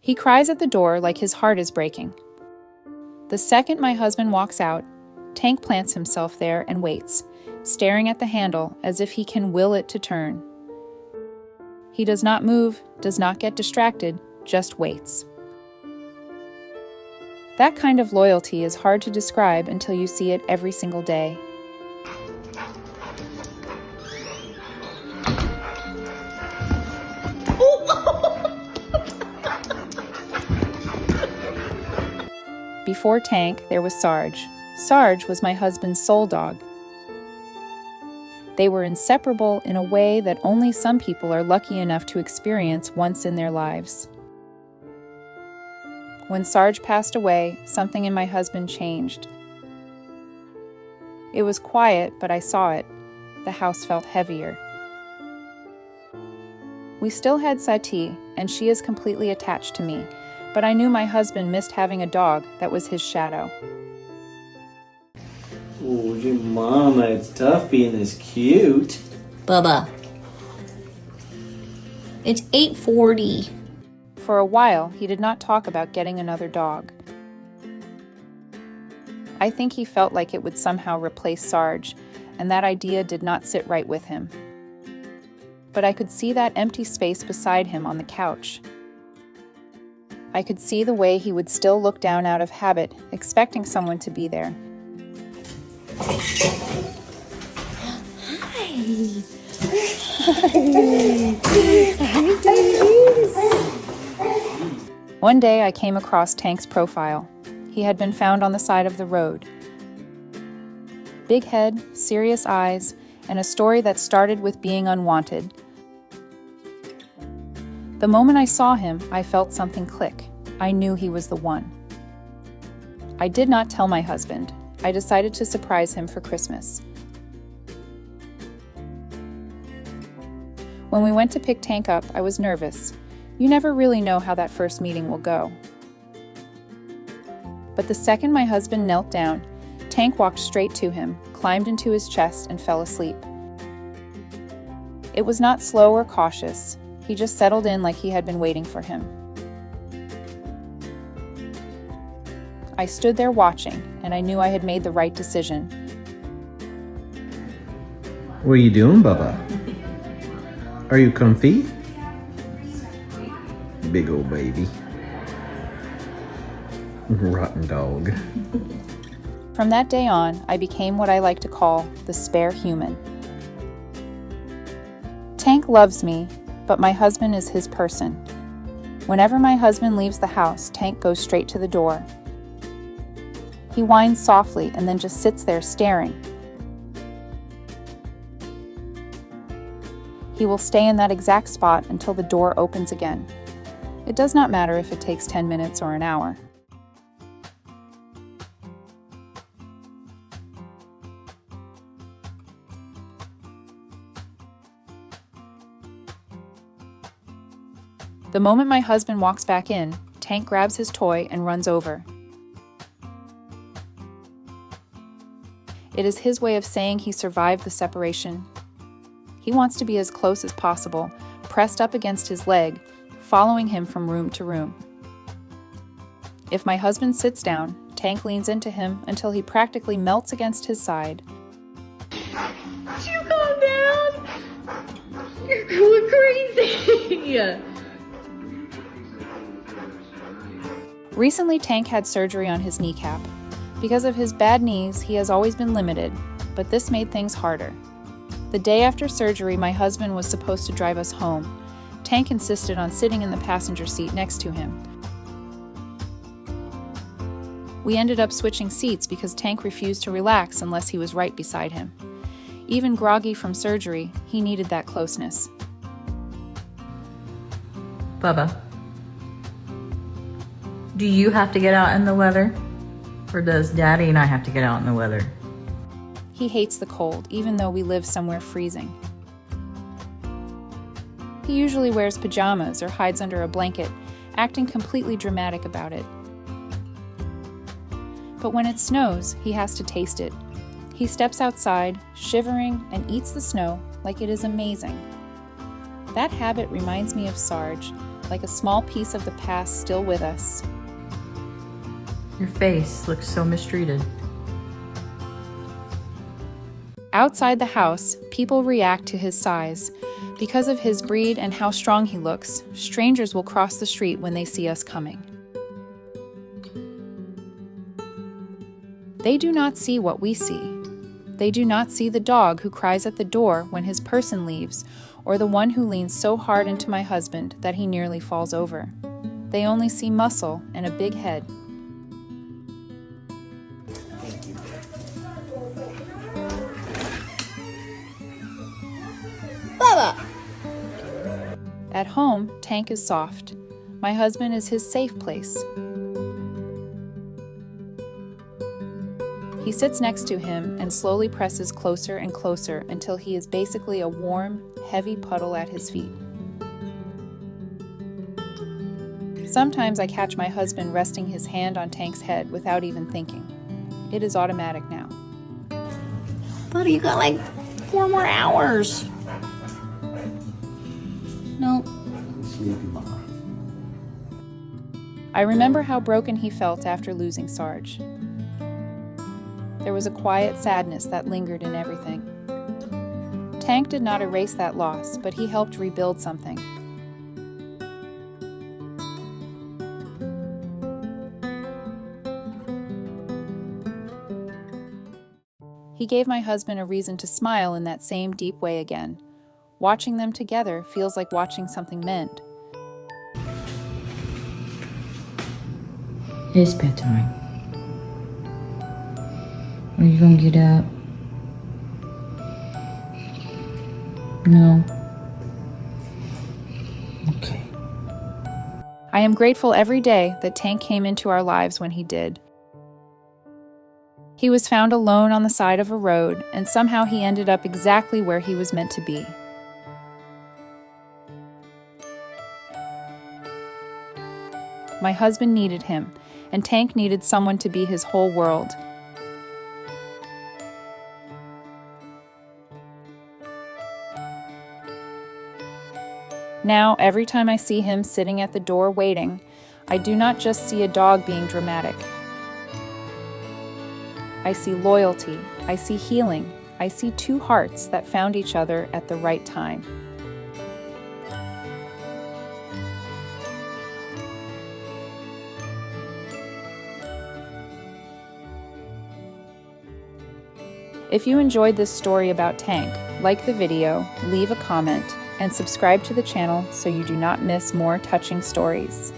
He cries at the door like his heart is breaking. The second my husband walks out, Tank plants himself there and waits, staring at the handle as if he can will it to turn. He does not move, does not get distracted, just waits. That kind of loyalty is hard to describe until you see it every single day. Before Tank, there was Sarge. Sarge was my husband's soul dog. They were inseparable in a way that only some people are lucky enough to experience once in their lives. When Sarge passed away, something in my husband changed. It was quiet, but I saw it. The house felt heavier. We still had Sati, and she is completely attached to me, but I knew my husband missed having a dog that was his shadow. Oh, your mama, it's tough being this cute. Bubba. It's 8:40. For a while, he did not talk about getting another dog. I think he felt like it would somehow replace Sarge, and that idea did not sit right with him. But I could see that empty space beside him on the couch. I could see the way he would still look down out of habit, expecting someone to be there. One day I came across Tank's profile. He had been found on the side of the road. Big head, serious eyes, and a story that started with being unwanted. The moment I saw him, I felt something click. I knew he was the one. I did not tell my husband. I decided to surprise him for Christmas. When we went to pick Tank up, I was nervous. You never really know how that first meeting will go. But the second my husband knelt down, Tank walked straight to him, climbed into his chest, and fell asleep. It was not slow or cautious. He just settled in like he had been waiting for him. I stood there watching, and I knew I had made the right decision. What are you doing, Bubba? Are you comfy? Big old baby. Rotten dog. From that day on, I became what I like to call the spare human. Tank loves me, but my husband is his person. Whenever my husband leaves the house, Tank goes straight to the door. He whines softly and then just sits there staring. He will stay in that exact spot until the door opens again. It does not matter if it takes 10 minutes or an hour. The moment my husband walks back in, Tank grabs his toy and runs over. It is his way of saying he survived the separation. He wants to be as close as possible, pressed up against his leg, following him from room to room. If my husband sits down, Tank leans into him until he practically melts against his side. You calm down. You're going crazy. Recently, Tank had surgery on his kneecap. Because of his bad knees, he has always been limited, but this made things harder. The day after surgery, my husband was supposed to drive us home. Tank insisted on sitting in the passenger seat next to him. We ended up switching seats because Tank refused to relax unless he was right beside him. Even groggy from surgery, he needed that closeness. Bubba, do you have to get out in the weather? Or does Daddy and I have to get out in the weather? He hates the cold, even though we live somewhere freezing. He usually wears pajamas or hides under a blanket, acting completely dramatic about it. But when it snows, he has to taste it. He steps outside, shivering, and eats the snow like it is amazing. That habit reminds me of Sarge. like a small piece of the past still with us. Your face looks so mistreated. Outside the house, people react to his size. Because of his breed and how strong he looks, strangers will cross the street when they see us coming. They do not see what we see. They do not see the dog who cries at the door when his person leaves, or the one who leans so hard into my husband that he nearly falls over. They only see muscle and a big head. Bubba! At home, Tank is soft. My husband is his safe place. He sits next to him and slowly presses closer and closer until he is basically a warm, heavy puddle at his feet. Sometimes I catch my husband resting his hand on Tank's head without even thinking. It is automatic now. Buddy, you got like 4 more hours. Nope. I remember how broken he felt after losing Sarge. There was a quiet sadness that lingered in everything. Tank did not erase that loss, but he helped rebuild something. He gave my husband a reason to smile in that same deep way again. Watching them together feels like watching something mend. It's bedtime. Are you gonna get up? No. Okay. I am grateful every day that Tank came into our lives when he did. He was found alone on the side of a road, and somehow he ended up exactly where he was meant to be. My husband needed him, and Tank needed someone to be his whole world. Now, every time I see him sitting at the door waiting, I do not just see a dog being dramatic. I see loyalty, I see healing, I see 2 hearts that found each other at the right time. If you enjoyed this story about Tank, like the video, leave a comment, and subscribe to the channel so you do not miss more touching stories.